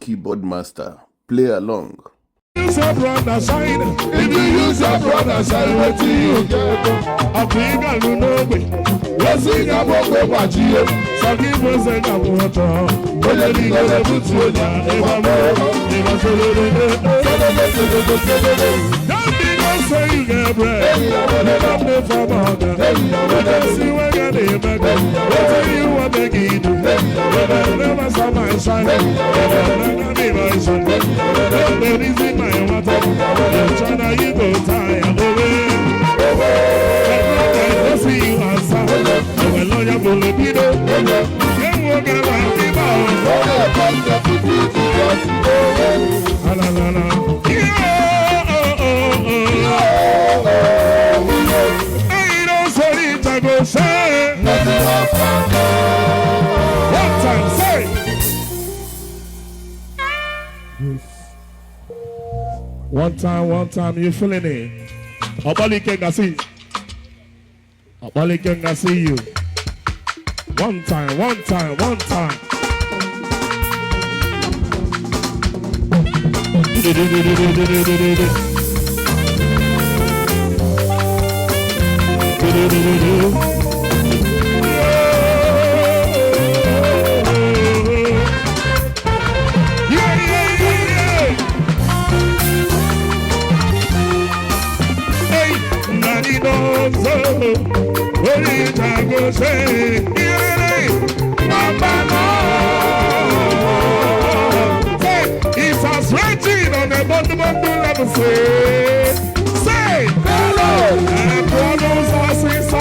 keyboard master. Play along. Use your brother sign. If you use your brother sign, what do you get? A big and no way. Let's sing about the Wajio. So give us a water. When you need to put you down, don't be no say you get bread. Never pay for mother. Don't see when you're there, but tell you what they give you. Never saw my son. Never be my son. There is in my water. China, you go tired away. I see you answer. When lawyer will be there. You won't get around the mouth. La la la. Ain't no sorry to go say. One time, say. One time, you feeling it? Abali can see. Abali can see you. One time. It's as writing on the bottom of the level. Say, hello, and brothers are saying so.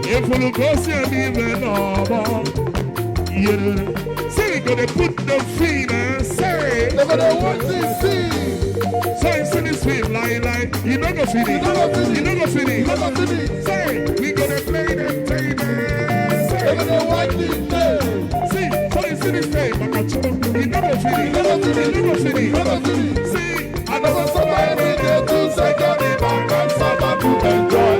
If you go see a even over, say gonna put the feet and say, they're gonna want this feet. So you see this feet, like, you don't go feed it. Say, we gonna play the table. Say, they're gonna want this. See, so you see this tape, you don't go feed it. See, I know somebody there to say, God, if I got somebody to enjoy.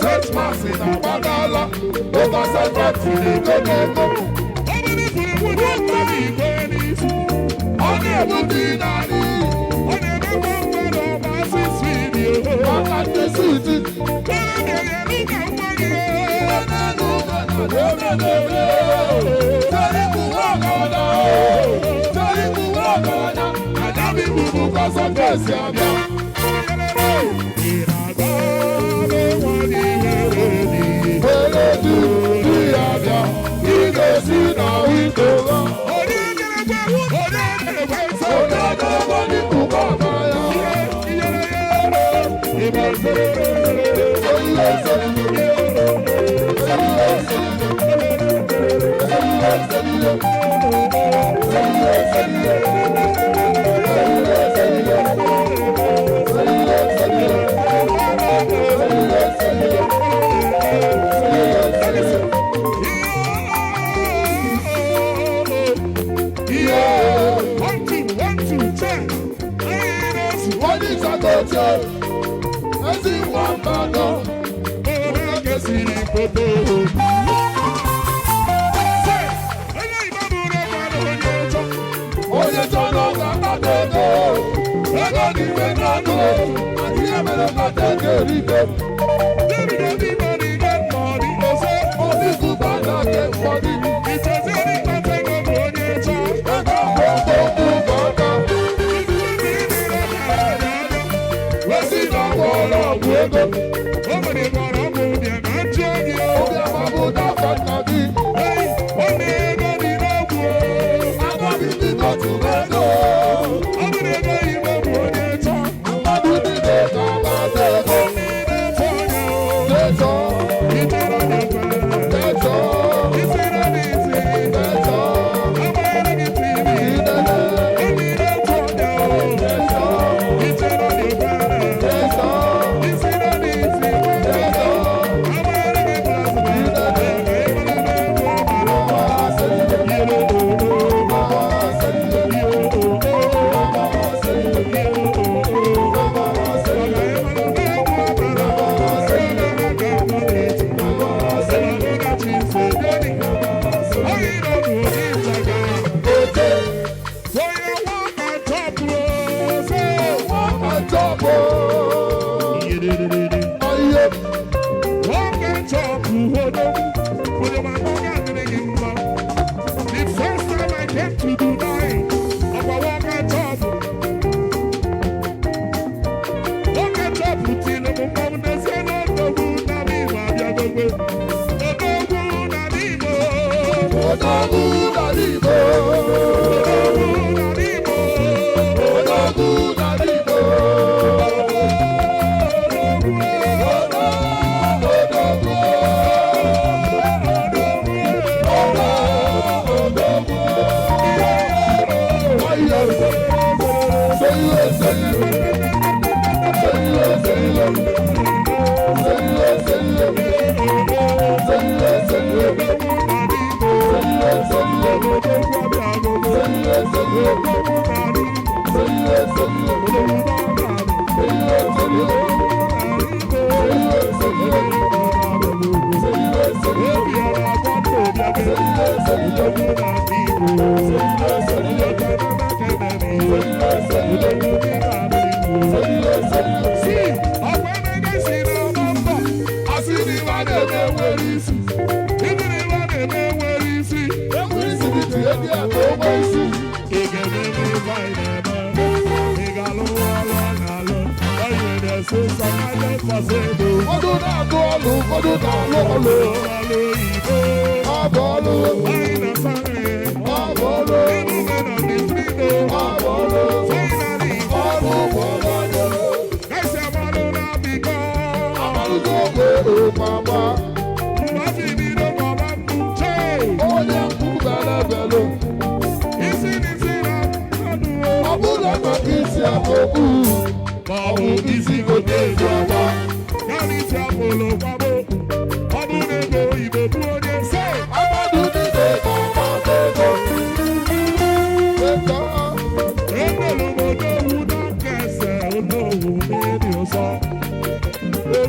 Search mercy na badala, over separate to the go. On every daddy, on the city.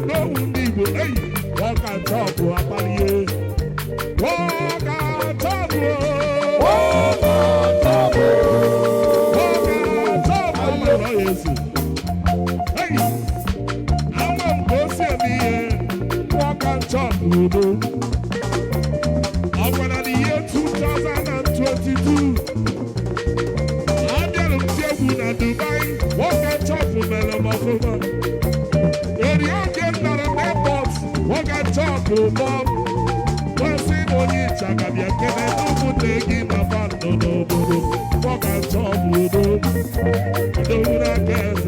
no Igbo, hey, walk and talk, Apalie. Walk and talk, walk and talk, walk and talk, hey, I'm on Bossy, walk and talk, I'm gonna the year 2022. Na Dubai, walk and talk for Melamofoma. When you get to the airport, walk and talk for Bob. Passing on each other, you can't put the game about no. Walk and talk for Bob. Don't get it.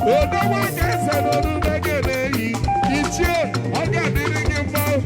Oh, no one gets it, no, make it. It's you, I got it in your mouth.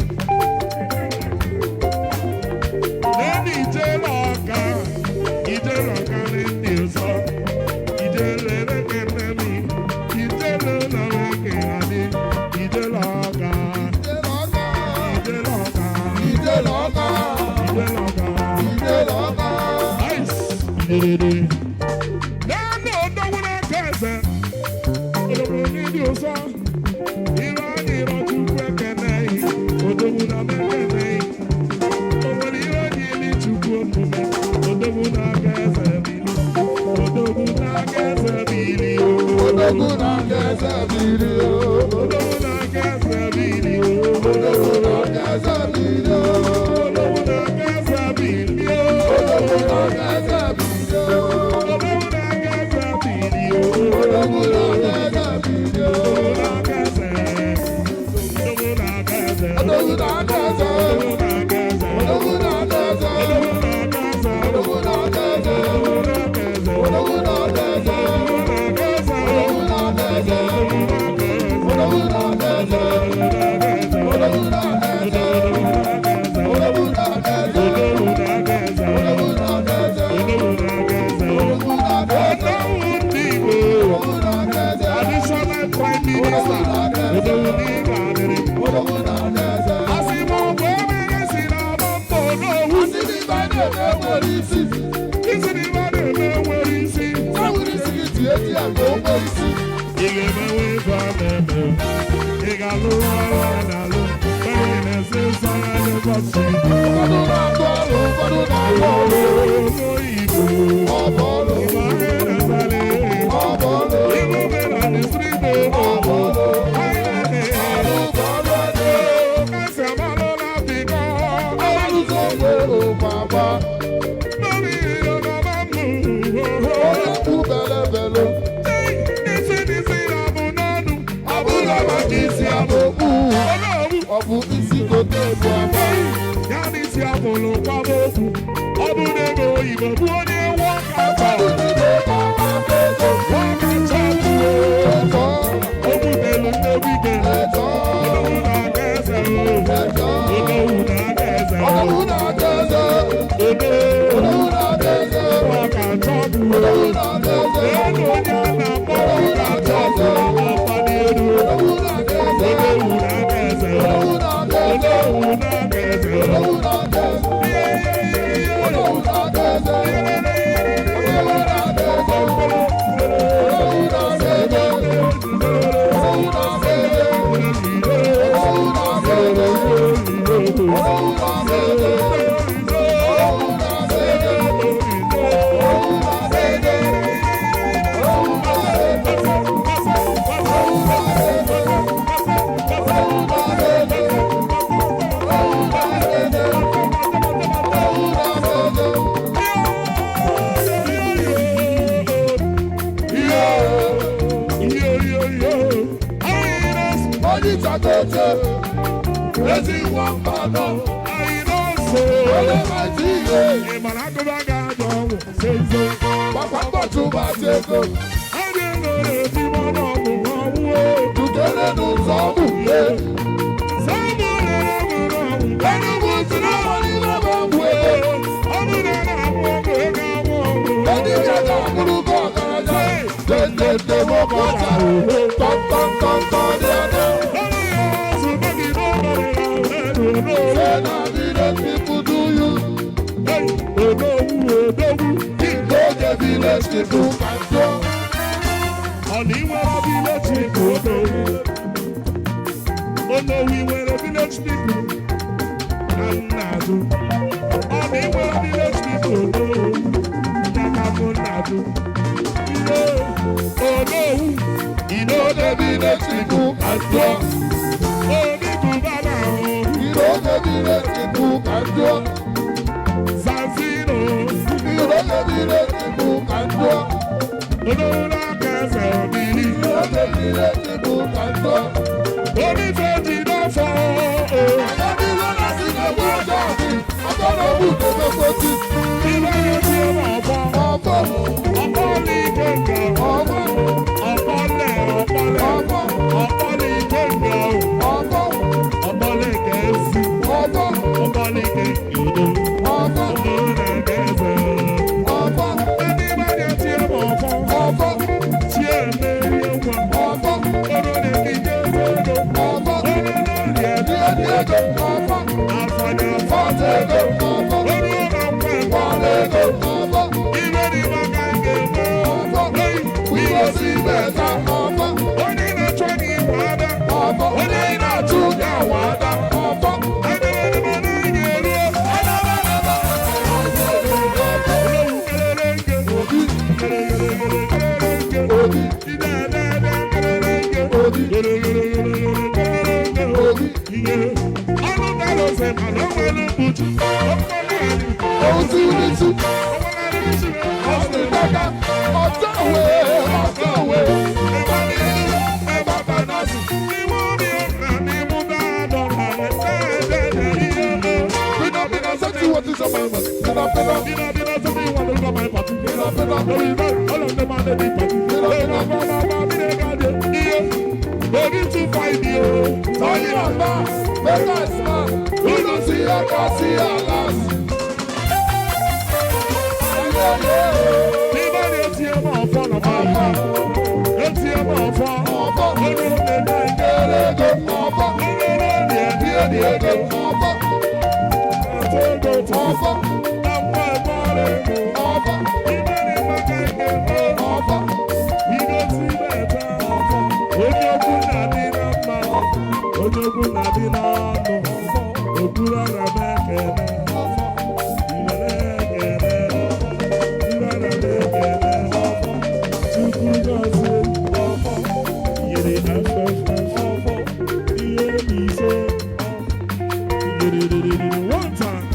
People do you. Hey, village people can do. Only where a village people go. Oh no, we were a village people. And Nadu. Only where a village people go. Nakamu Nadu. Oh no, You know the village people can do. oh people baba You know the village people can do. Zanzino. You know the village people can do. Olóra kẹsẹ̀ òbírí. You know the village people can do. Onífẹ̀jì ló fọ́ o. Àbábí lọ́nà sí ẹgbẹ́ ọjọ́ mi. Àtọ́nà òwú tó fẹ́ sí. Ìbáyọ̀ tí ó mọ̀ fọ́. Ọ̀fọ̀, Ọ̀pọ̀ ní kéńgà. ọ̀fọ̀, Ọ̀pọ̀lẹ̀ ọ̀fọ̀, ọ̀pọ̀ ní kéńgà o. ọ̀fọ̀, Ọ̀pọ̀lẹ̀ kẹ̀sì. ọ̀fọ̀, Ọ̀pọ̀lẹ̀ kéńgìdó. ọ̀fọ̀, Olóra kẹsẹ̀. ọ̀fọ̀, Ìbáyọ̀ tí ó mọ̀ fọ́. ọ̀fọ̀, Tí ẹ mérí wọn. ọ̀fọ̀, Olóra kíkẹ́ sódò. ọ̀fọ̀, Olóra díẹ̀ díẹ̀ ọ̀fọ̀, àfàdé fọ́tẹ̀gọ̀, ọ̀fọ̀, Olóra pẹ̀ wọlégọ̀, ọ̀fọ̀, Ìwé ni wọ́n ká ń gé mọ́. ọ̀fọ̀, wíwọ́ sí mẹ́ta, ọ̀fọ̀, Onye na-achọ n'ihu ada. ọ̀fọ̀, Onye na-achụ ya wada, ọ̀fọ̀, Adịrịrịma n'anya eruo. Olóhùn kelere nge. Kelere nge. obi, Ide ede kelere nge. Kelere nge. Ihe. Ọnụ gara ose mana ọ nwere mkpuchi. Ọ nwere anyị. ohun tí ní tú, Ọ nwere anyị isi. ọ̀sìn kẹ́kẹ́, ọ̀tọ̀ òwe, ọ̀tọ̀ òwe, Ẹ̀bá n'ihu. Ẹ̀bá banasi. Iwu mi ò kà n'ihu dáadọ́. Ẹ̀ẹ́dẹ́gbẹ̀rẹ̀ ihe. bínú bínú sẹ́tì wọ́n ti sọ máa mọ̀, bínú bínú, Bina bina to me want to go my party. bínú bínú, All of them are the big party. Hey, mama, bina gade. Yeah, ready to fight you. sọ́yìn ọ̀gbà, mẹ́ta ìsìnmá, nínú sí ẹ̀ka sí àlàs. Bíbá ni etí ẹ máa fọ́ lọ máa yí. Etí ẹ máa fọ́. Ọ̀fọ̀, Olórí lè dá ike. kérégé, ọ̀fọ̀, Olórí lè di ẹbí díẹ̀díẹ̀dẹ̀, ẹbí. ọ̀fọ̀, Àtọ́gbọ̀ tó. ọ̀fọ̀, Àwọn ẹ̀gbọ́n rẹ̀ mú. ọ̀fọ̀, Bíbá ni mákàkẹ́ mọ́. ọ̀fọ̀, Ido ti bẹ̀ta. Onye okwu na-adị na mma. Onye okwu na-adị n'ọnụ. Okpuru ara m ekele. Iwere ekele. Okpuru ara m ekele. Chukwu gọzie. Yere afefe. Ihe n'ise. Yere one time.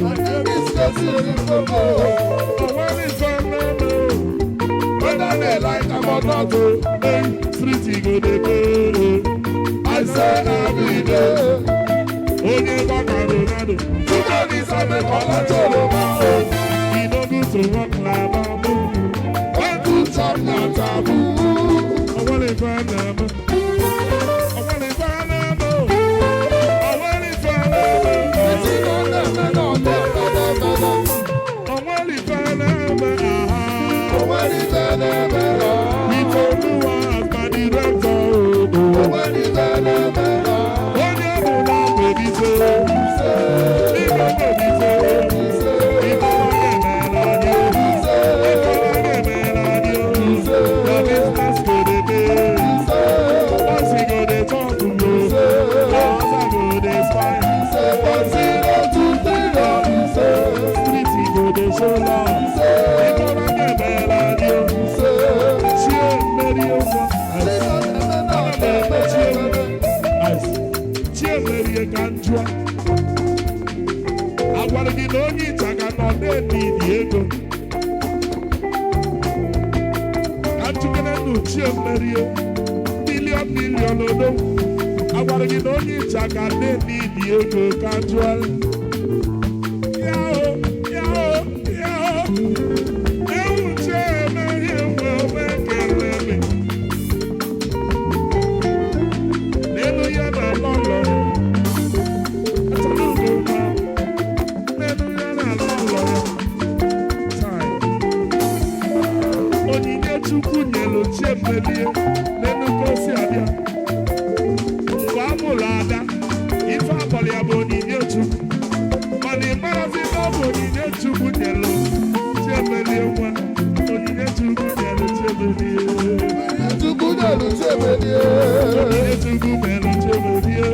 àjẹ́bí sẹ́tì ní gbogbo. Whether they like am or not, I say every day. Today is a make all I told When to chop na taboo. Sitting on them and on them. When it's an agwara gị na onye ịchaga nọ na-enidi ego ka ntụkere na uchie mmerie milion odo agwara gị na onye ịchaga na-enidi ego ka jụọla ewuche emerie nwe ome kelele n'elu ya na lọlọ Chukwu nyelu chiemelie n'enugosi abịa mgbe a mụrụ ada ife ya bụ onyinye Chukwu. Mana ịmarazi na ọ bụ onyinye Chukwu nyelụ Chiemelie nwa. Onyinye Chukwu nyelụ Chiemelie. Onyinye Chukwu nyelụ Chiemelie. Onyinye Chukwu nyelụ Chiemelie.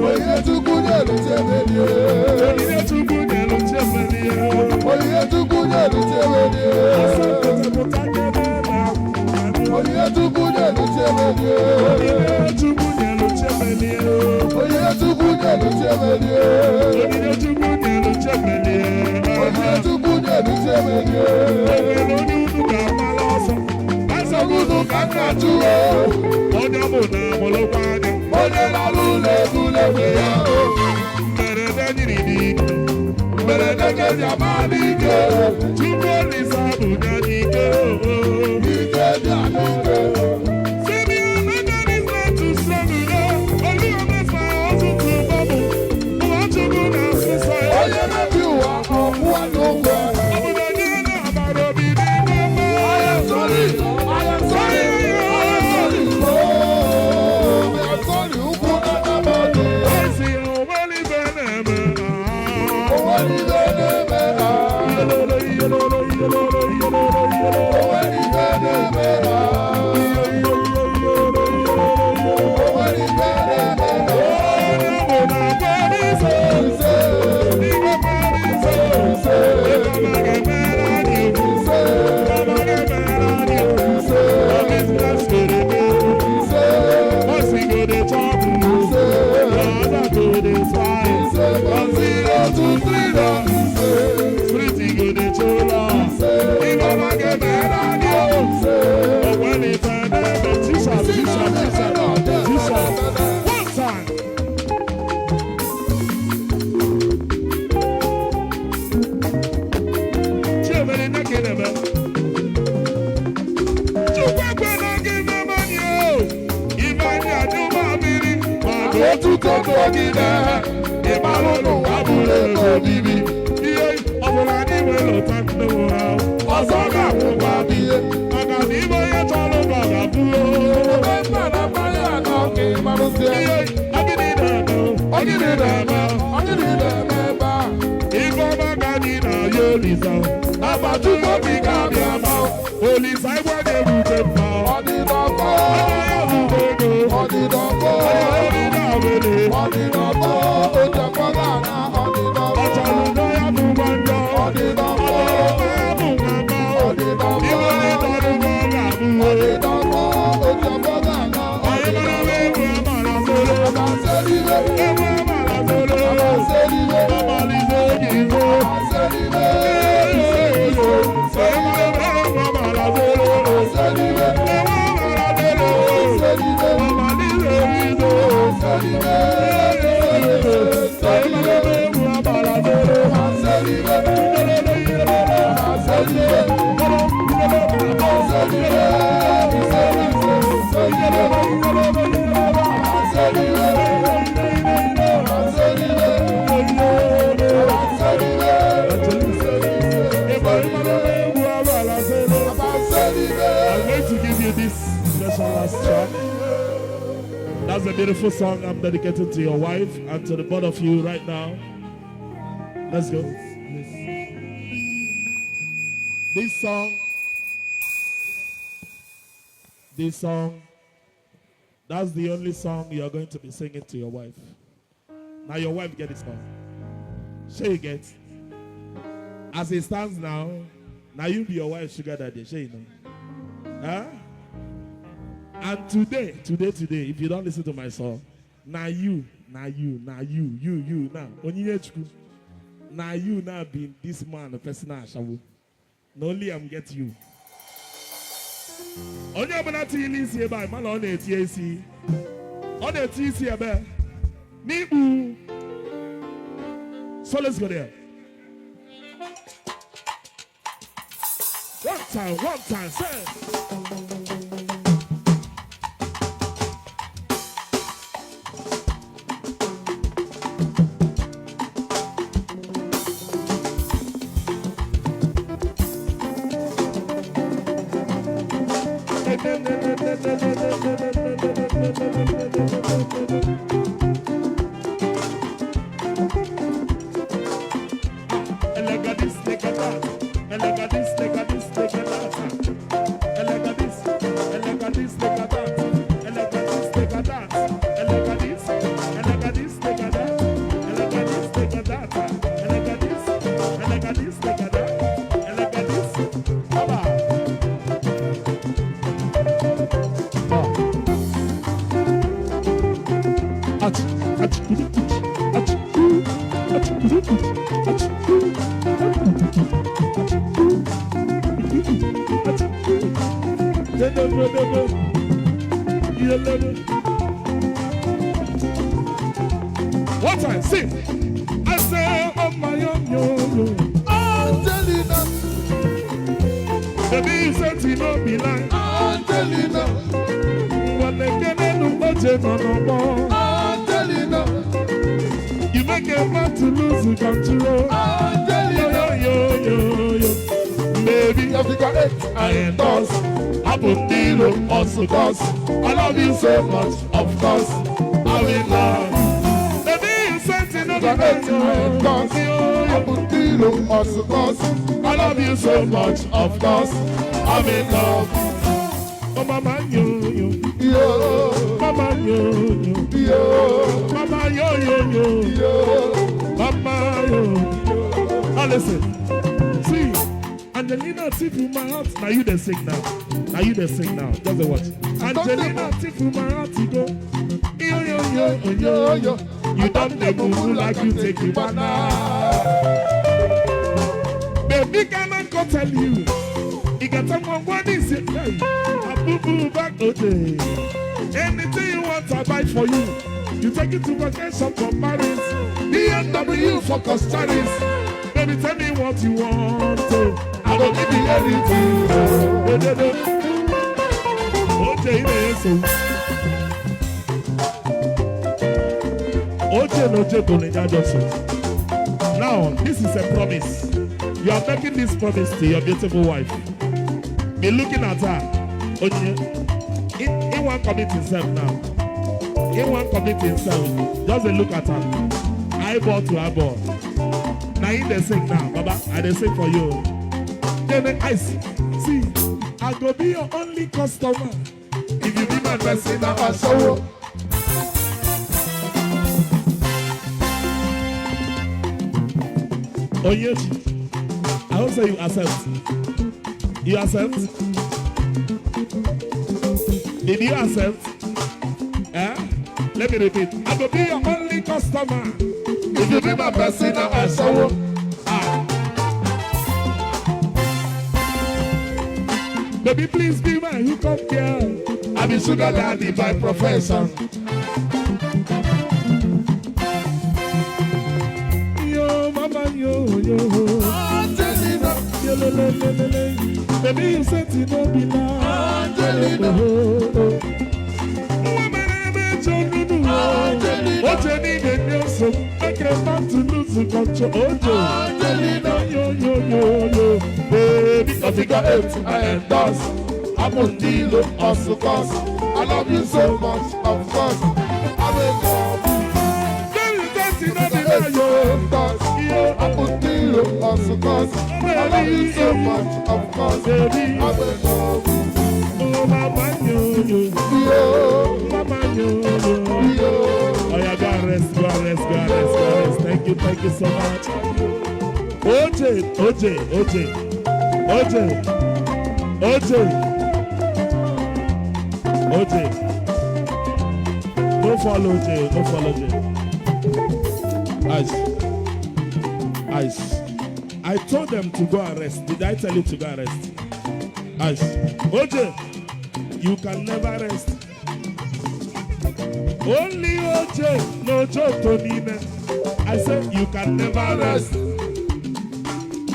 Onyinye Chukwu nyelụ Chiemelie. Onyinye Chukwu nyelụ Chiemelie. Onyinye Chukwu nyelụ Chiemelie. Asọpụta kebe na Onyinye Chukwu nyelụ Chiemelie. Onyinye Chukwu nyelụ Chiemelie. Onyinye Chukwu nyelụ Chiemelie. Onyinye Chukwu nyelụ Chiemelie. Onyinye Chukwu nyelụ Chiemelie. Onwere onye unu ga-amala ọsọ. Asa unu ka nna chụọ. Onye bụ na amụlụkwa anya. Onye lalụ na-egwu n'egbe ya. Mberede nyiri n'ike. Mberede kezi ama n'ike. Chukwu Olisa bụ ya n'ike. Ike dị n'ike. Simeon Megan is not too strong enough. Only a man for us to bubble. Ụwa Chukwu na-asụsọ ya. Onye na-ebi ụwa ọkwụwa n'ụgwọ. Ọ bụ na onye na-agbara obi n'ime mma. I am sorry. I am sorry. I am sorry. Oh, I am sorry. Ukwu na-anabadị. Esi ya onwere ibe na-eme. Onwe ibe na-eme ha. Yelolo, yelolo, yelolo, yelolo, yelolo. Onwe ibe na-eme ha. Onwe ibe na-eme ha. Onye bụ na Paris, Ise. n'ime Paris, Ise. ebe ọ ga-emere anyị. Ise. Ebe ọ ga-emere anyị. Ise. Ọ ga-esila sere gị. Ise. Once we go to chop, Ise. other go to fight. Ise. From 0 to 3 down, Ise. street we go to chola. If I'm a get mad on you, but when it's an ever t-shirt, t-shirt, t-shirt, t-shirt. One time. Children in the kingdom. Otuto n'ogide, ịmalụ n'ụwa bụrụ ego obibi. Ihe ọbụla anyị nwere ụta ndị nwụrụ anwụ. Ọzọ ga-abụkwa biye. Maka na ime onye chọrọ ụlọ ga-abụ. Ebe mma na mmanya anọ ka ịmalụzie. Ihe ọgịnị na-eme. Ọgịnị na-eme, ọgịnị na-eme ebe a. Ife ọma ka anyị na-ayọ Olisa. Agbachukwu obi ga-abịa ma. Olisa ịgwa ga-ebute mma. Ọdịdọkọ, Anaghị ọbụbụ ego. ọdịdọkọ, Onye na-abụle. ọdịdọkọ, ojekọ ga-ana ọdịdọkọ. Ọ chọrọ ụdọ ya bụ ngwa njọ. Ọdịdọkọ, Ya bụ nwa mma. ọdịdọkọ, Ife onye chọrọ ụlọ ga-abụ. ọdịdọkọ, ojekọ ga-ana Anyị mara ọdịdọkọ. egwu amara solo. Amaselibe, Egwu amara solo. amaselibe, Amalite oge izo. amaselibe, I'm going to give you this special last track. That's a beautiful song I'm dedicating to your wife and to the both of you right now. Let's go. This song, that's the only song you're going to be singing to your wife. Now your wife get this song. Sure you get. As it stands now you be your wife sugar daddy, sure you know. Huh? And today, if you don't listen to my song, now you, now, Onyinyechuku, now you now be this man, the person I shall. Not only I'm get you. Onye ọbụla tili isi ebe a ma na ọ na-eti isi. Ọ na-eti isi ebe. N'ikpu. So let's go there. One time, say. One time, sing. I say, oh my own, Angelina, baby, you said you don't be like Angelina, when they get in no more. Angelina, You make a man to lose the control. Angelina, Yo. Baby, Africa 8 I endorse. Abundilo also does. I love you so much, of course. I'm in love. Baby, you said you know the Abundilo also does. I love you so much, of course. I'm in love. Oh, mama, yo. Yo, Mama, yo. yo, Mama, yo. yo. Mama, yo. Now listen. See, Angelina tip in my heart. Now you the sing now. Just the watch. Angelina tip in my heart. You go. Yo. You done the move like you take it banana. Baby, can I go tell you? You got someone what is it? A boo back today. Anything you want, I buy for you. You take it to vacation for Paris. BMW for Costa Rica. Baby, tell me what you want. I don't give you anything. OJ, now, this is a promise. You are making this promise to your beautiful wife. Be looking at her. He won't commit himself now. He won't commit himself. Just a look at her. Eyeball to eyeball. Now in the sing now, Baba. I dey sing for you. Then I see. I go be your only customer. If you be my person, I show. Onyechi, I hope so you accept. You accept? Did you accept? Let me repeat. I will be your only customer. If you be my person, I show. Baby, please be my hookup girl. I be sugar daddy by profession. Yo. Angelina, Baby, you said you don't be like Angelina, what you need in your soul? I can't stand to lose the control. Angelina, Yo. Baby, Africa 8, I endorse. Abundilo also cause. I love you so much, of course. I will love you. Abundilo also cause. I love you so much, of course. I will love you. Oh, mama, yo. Oh, yeah, God rest. Thank you so much. OJ. No follow J. Ice. I told them to go arrest. Did I tell you to go arrest? Ice. OJ, you can never rest. Only OJ, no joke to me. I said you can never rest.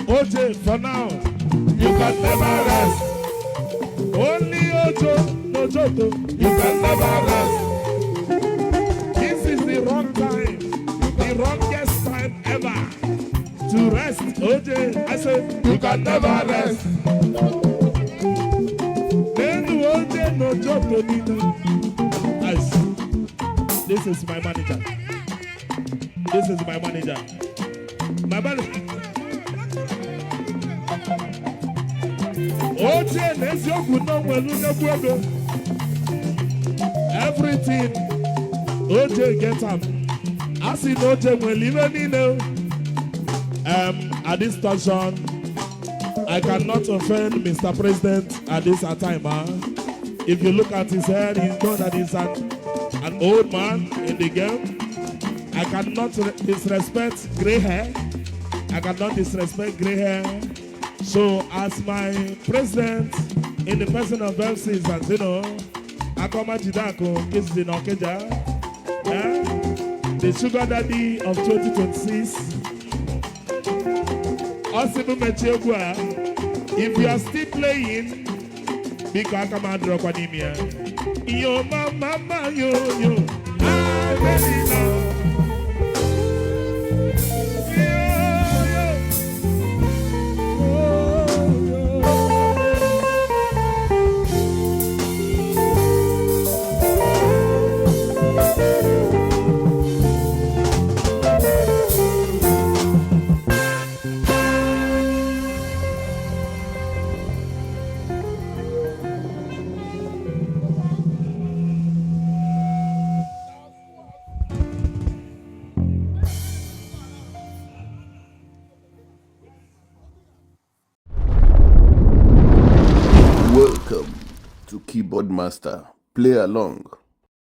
OJ, for now, you can never rest. Only OJ, no joke to you can never rest. This is the wrong time, the wrongest time ever to rest. OJ, I said you can never rest. Then OJ, no joke to me. Nice. This is my manager. My manager. OJ, let's go. Everything OJ get up. I see OJ will leave me now. At this station, I cannot offend Mr. President at this time. If you look at his head, he's known that he's an old man. in the game. I cannot disrespect gray hair. I cannot disrespect gray hair. So as my president in the person of FC Santino, Akoma Jidako, Kizdi Nokeja, the sugar daddy of 2026, Osibu Mechegua, if you are still playing, because Akama Dropanimia, yo mama, yo, I really know. Welcome to Keyboard Master. Play along.